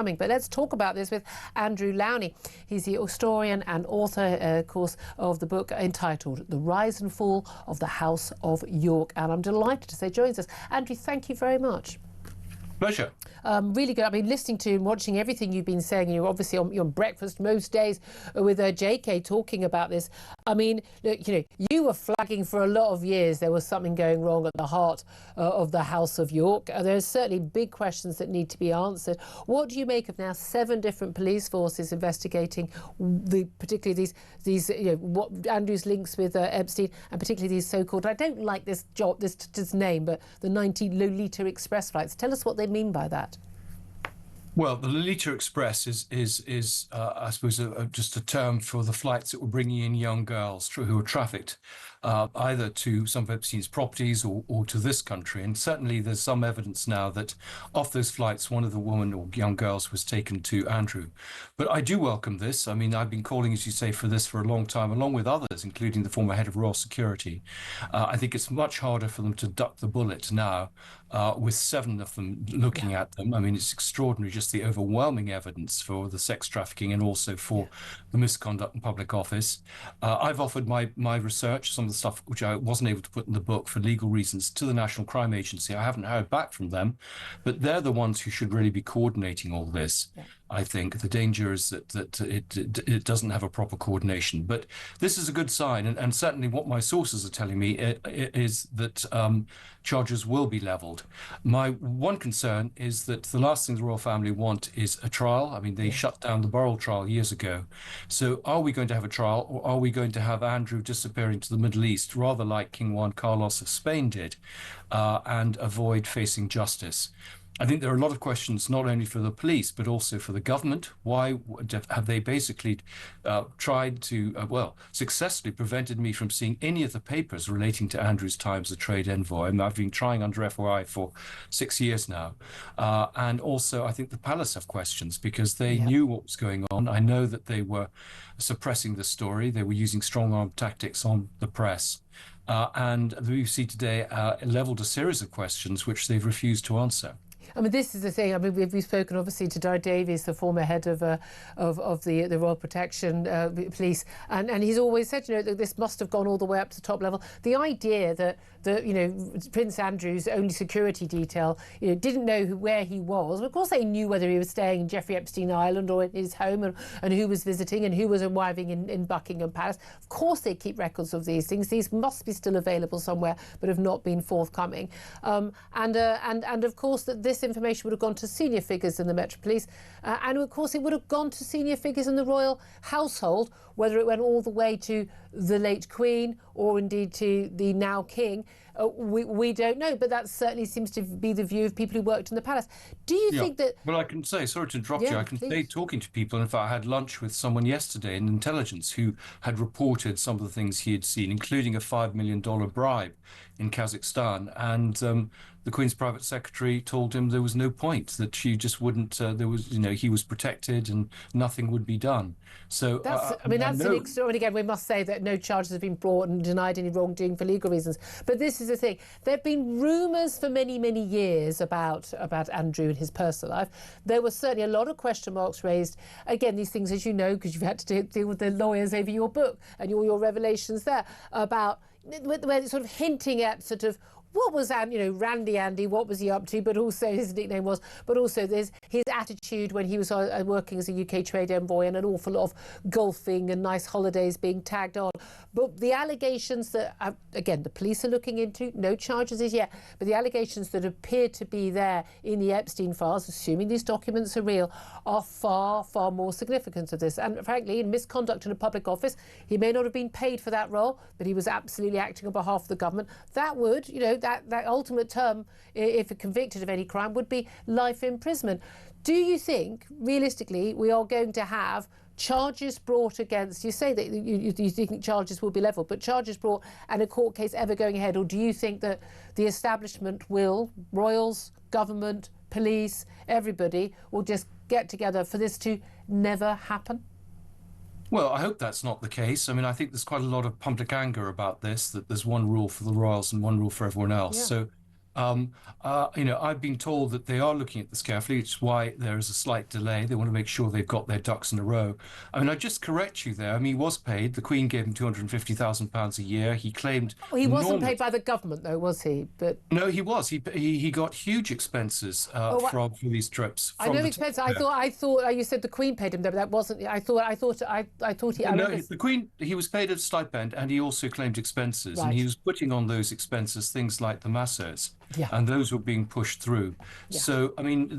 coming. But let's talk about this with Andrew Lownie. He's the historian and author, of course, of the book entitled The Rise and Fall of the House of York. And I'm delighted to say joins us. Andrew, thank you very much. Pleasure. Really good. I mean, listening to and watching everything you've been saying, you're obviously on breakfast most days with JK talking about this. I mean, look, you were flagging for a lot of years there was something going wrong at the heart of the House of York. There's certainly big questions that need to be answered. What do you make of now 7 different police forces investigating particularly these what Andrew's links with Epstein, and particularly these so-called, I don't like this name, but the 90 Lolita Express flights. Tell us what they mean by that. Well, the Lolita Express is I suppose, just a term for the flights that were bringing in young girls who were trafficked, either to some of Epstein's properties or to this country. And certainly there's some evidence now that off those flights, one of the women or young girls was taken to Andrew. But I do welcome this. I mean, I've been calling, as you say, for this for a long time, along with others, including the former head of Royal Security. I think it's much harder for them to duck the bullet now, with 7 of them looking at them. I mean, it's extraordinary, just the overwhelming evidence for the sex trafficking and also for the misconduct in public office. I've offered my research, some of the stuff which I wasn't able to put in the book for legal reasons, to the National Crime Agency. I haven't heard back from them, but they're the ones who should really be coordinating all this. Yeah. I think the danger is that it doesn't have a proper coordination. But this is a good sign, and certainly what my sources are telling me is that charges will be levelled. My one concern is that the last thing the royal family want is a trial. I mean, they shut down the Burrell trial years ago. So are we going to have a trial, or are we going to have Andrew disappearing to the Middle East, rather like King Juan Carlos of Spain did, and avoid facing justice? I think there are a lot of questions, not only for the police, but also for the government. Why have they basically tried to, successfully prevented me from seeing any of the papers relating to Andrew's time as a trade envoy? I mean, I've been trying under FOI for 6 years now. And also, I think the palace have questions because they knew what was going on. I know that they were suppressing the story. They were using strong-arm tactics on the press. And the BBC today levelled a series of questions which they've refused to answer. I mean, this is the thing. I mean, we've spoken obviously to Di Davies, the former head of the Royal Protection Police, and he's always said, that this must have gone all the way up to the top level. The idea that Prince Andrew's only security detail, didn't know where he was. Of course, they knew whether he was staying in Jeffrey Epstein Island or in his home, and who was visiting and who was arriving in Buckingham Palace. Of course, they keep records of these things. These must be still available somewhere, but have not been forthcoming. And of course, that this information would have gone to senior figures in the Met Police, and of course, it would have gone to senior figures in the royal household, whether it went all the way to the late Queen or indeed to the now King. We don't know, but that certainly seems to be the view of people who worked in the palace. Do you think that... Well, I can say, sorry to interrupt you, I can say, talking to people, in fact, I had lunch with someone yesterday in intelligence who had reported some of the things he had seen, including a $5 million bribe in Kazakhstan, and the Queen's private secretary told him there was no point, that she just wouldn't, he was protected and nothing would be done. So that's an extraordinary. Again, we must say that no charges have been brought and denied any wrongdoing for legal reasons. But this is the thing. There have been rumours for many, many years about Andrew and his personal life. There were certainly a lot of question marks raised. Again, these things, as you know, because you've had to deal with the lawyers over your book and all your revelations there, about where sort of hinting at sort of what was Randy Andy, what was he up to, but also his nickname was, but also there's his attitude when he was working as a UK trade envoy, and an awful lot of golfing and nice holidays being tagged on. But the allegations that, again, the police are looking into, no charges as yet, but the allegations that appear to be there in the Epstein files, assuming these documents are real, are far, far more significant of this. And frankly, in misconduct in a public office, he may not have been paid for that role, but he was absolutely acting on behalf of the government. That would, that ultimate term, if convicted of any crime, would be life imprisonment. Do you think, realistically, we are going to have charges brought against, you say that you think charges will be levelled, but charges brought and a court case ever going ahead? Or do you think that the establishment will, royals, government, police, everybody, will just get together for this to never happen? Well, I hope that's not the case. I mean, I think there's quite a lot of public anger about this, that there's one rule for the royals and one rule for everyone else. Yeah. So I've been told that they are looking at this carefully. It's why there is a slight delay. They want to make sure they've got their ducks in a row. I mean, I just correct you there. I mean, he was paid. The Queen gave him £250,000 a year. He claimed Well, he wasn't enormous. paid by the government, though, was he? But No, he was. He got huge expenses oh, for these trips I from know the expensive. top there. I thought you said the Queen paid him, though, but that wasn't. I thought he. I No, remember. the Queen, he was paid a stipend and he also claimed expenses. And he Right. was putting on those expenses things like the masseurs, Yeah. and those were being pushed through. Yeah. So, I mean,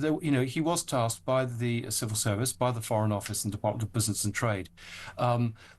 he was tasked by the Civil Service, by the Foreign Office and Department of Business and Trade.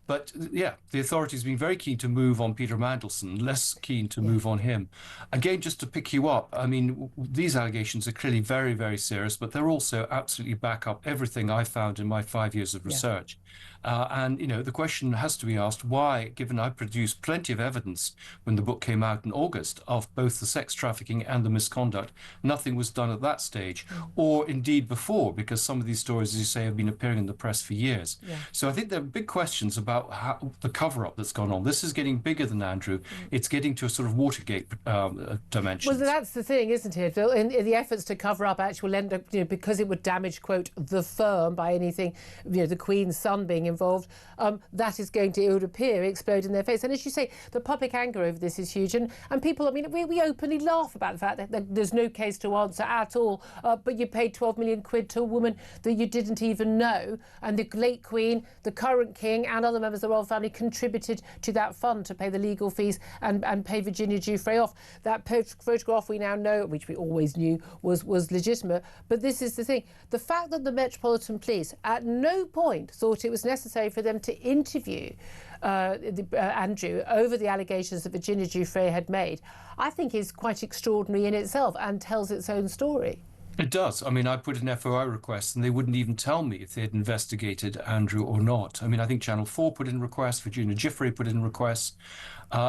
But yeah, the authorities have been very keen to move on Peter Mandelson, less keen to move on him. Again, just to pick you up, I mean, these allegations are clearly very, very serious, but they're also absolutely back up everything I found in my 5 years of research. And, the question has to be asked why, given I produced plenty of evidence when the book came out in August of both the sex trafficking and the misconduct, nothing was done at that stage, or indeed before, because some of these stories, as you say, have been appearing in the press for years. So I think there are big questions about how the cover-up that's gone on. This is getting bigger than Andrew. It's getting to a sort of Watergate dimension. Well, that's the thing, isn't it? In the efforts to cover up actual end up, because it would damage, quote, the firm by anything, the Queen's son being involved, that is going to, it would appear, explode in their face. And as you say, the public anger over this is huge. And people, I mean, we openly laugh about the fact that there's no case to answer at all, but you paid 12 million quid to a woman that you didn't even know. And the late Queen, the current King, and other members of the royal family contributed to that fund to pay the legal fees and pay Virginia Giuffre off. That photograph we now know, which we always knew, was legitimate. But this is the thing. The fact that the Metropolitan Police at no point thought it was necessary for them to interview Andrew over the allegations that Virginia Giuffre had made, I think is quite extraordinary in itself and tells its own story. It does. I mean, I put an FOI request and they wouldn't even tell me if they had investigated Andrew or not. I mean, I think Channel 4 put in requests, Virginia Giuffre put in requests.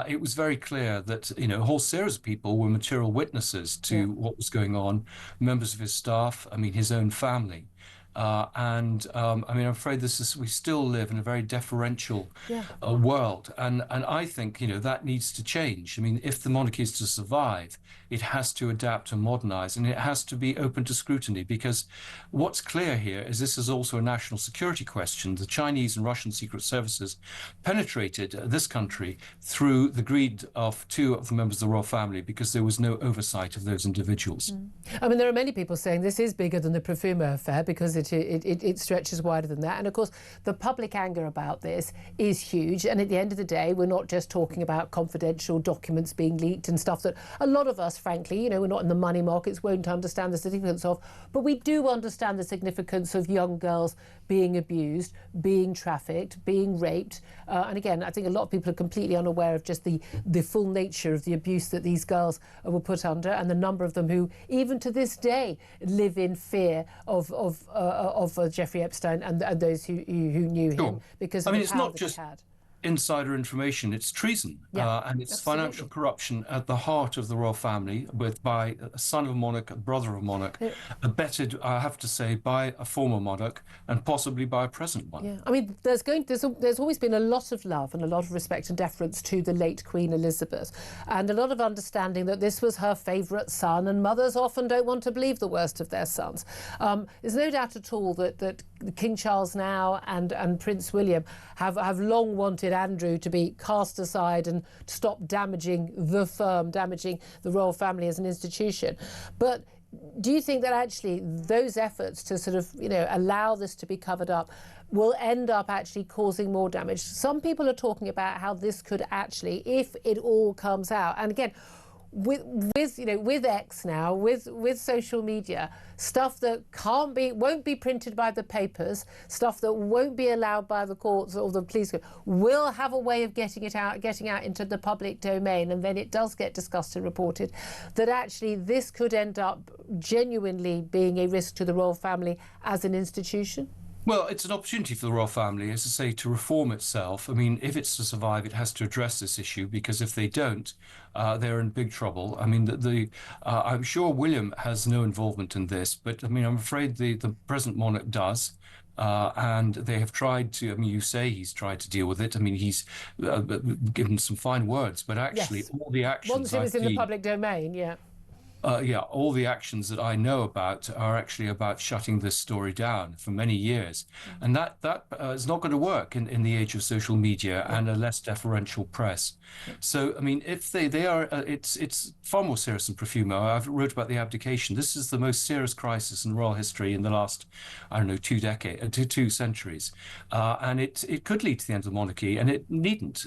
It was very clear that, a whole series of people were material witnesses to what was going on, members of his staff, I mean, his own family. I mean, I'm afraid we still live in a very deferential world. And I think, that needs to change. I mean, if the monarchy is to survive, it has to adapt and modernize, and it has to be open to scrutiny, because what's clear here is this is also a national security question. The Chinese and Russian secret services penetrated this country through the greed of two of the members of the royal family because there was no oversight of those individuals. I mean, there are many people saying this is bigger than the Profumo affair because it stretches wider than that. And of course, the public anger about this is huge. And at the end of the day, we're not just talking about confidential documents being leaked and stuff that a lot of us, frankly, we're not in the money markets, won't understand the significance of. But we do understand the significance of young girls being abused, being trafficked, being raped. And again, I think a lot of people are completely unaware of just the full nature of the abuse that these girls were put under, and the number of them who, even to this day, live in fear of Jeffrey Epstein and those who knew him because of the power that he had. Insider information, it's treason, and it's financial corruption at the heart of the royal family, by a son of a monarch, a brother of a monarch, abetted, I have to say, by a former monarch and possibly by a present one. Yeah, I mean, there's always been a lot of love and a lot of respect and deference to the late Queen Elizabeth, and a lot of understanding that this was her favourite son, and mothers often don't want to believe the worst of their sons. There's no doubt at all that King Charles now and Prince William have long wanted Andrew to be cast aside and stop damaging the firm, damaging the royal family as an institution. But do you think that actually those efforts to sort of, allow this to be covered up will end up actually causing more damage? Some people are talking about how this could actually, if it all comes out, and again, with X now, with social media, stuff that won't be printed by the papers, stuff that won't be allowed by the courts or the police, will have a way of getting out into the public domain, and then it does get discussed and reported, that actually this could end up genuinely being a risk to the royal family as an institution? Well, it's an opportunity for the royal family, as I say, to reform itself. I mean, if it's to survive, it has to address this issue, because if they don't, they're in big trouble. I mean, I'm sure William has no involvement in this, but I mean, I'm afraid the present monarch does. And they have tried to, I mean, you say he's tried to deal with it. I mean, he's given some fine words, but actually all the actions once it was in the public domain, yeah, all the actions that I know about are actually about shutting this story down for many years. And that is not going to work in the age of social media and a less deferential press. So, I mean, if they are, it's far more serious than Profumo. I've wrote about the abdication. This is the most serious crisis in royal history in the last, I don't know, 2 centuries. And it could lead to the end of the monarchy, and it needn't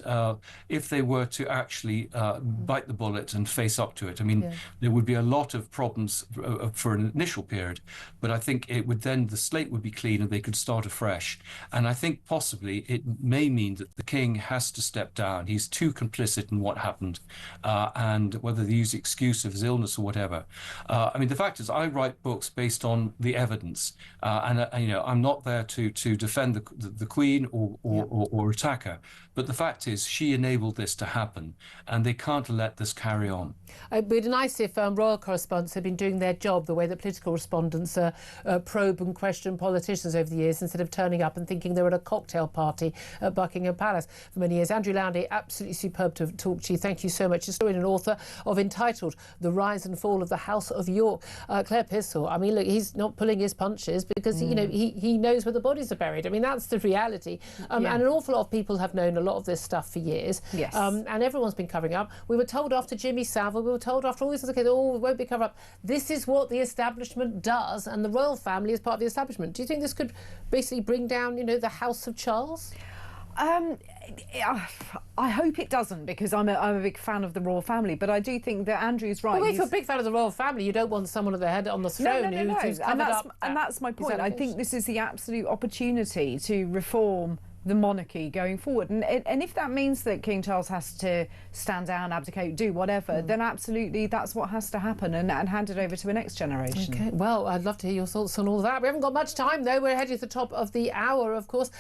if they were to actually bite the bullet and face up to it. I mean, there would be a lot of problems for an initial period, but I think it would then, the slate would be clean and they could start afresh. And I think possibly it may mean that the king has to step down. He's too complicit in what happened, and whether they use the excuse of his illness or whatever. I mean, the fact is, I write books based on the evidence, and you know, I'm not there to defend the Queen or attack her. But the fact is, she enabled this to happen, and they can't let this carry on. It'd be nice if royal correspondents had been doing their job the way that political respondents probe and question politicians over the years, instead of turning up and thinking they were at a cocktail party at Buckingham Palace for many years. Andrew Lownie, absolutely superb to talk to you. Thank you so much. Historian and author of entitled The Rise and Fall of the House of York. Claire Pissell, I mean, look, he's not pulling his punches because, you know, he knows where the bodies are buried. I mean, that's the reality. And an awful lot of people have known a lot of this stuff for years. Yes. And everyone's been covering up. We were told after Jimmy Savile, we were told after all these other kids, oh, it won't be covered up. This is what the establishment does, and the royal family is part of the establishment. Do you think this could basically bring down, you know, the House of Charles? I hope it doesn't, because I'm a big fan of the royal family, but I do think that Andrew's right. Well, if you're a big fan of the royal family, you don't want someone at the head on the throne who's covered up. And that's my point. I think this is the absolute opportunity to reform the monarchy going forward, and if that means that King Charles has to stand down, abdicate, do whatever, then absolutely that's what has to happen, and hand it over to the next generation. Okay, well, I'd love to hear your thoughts on all that. We haven't got much time though. We're heading to the top of the hour, of course.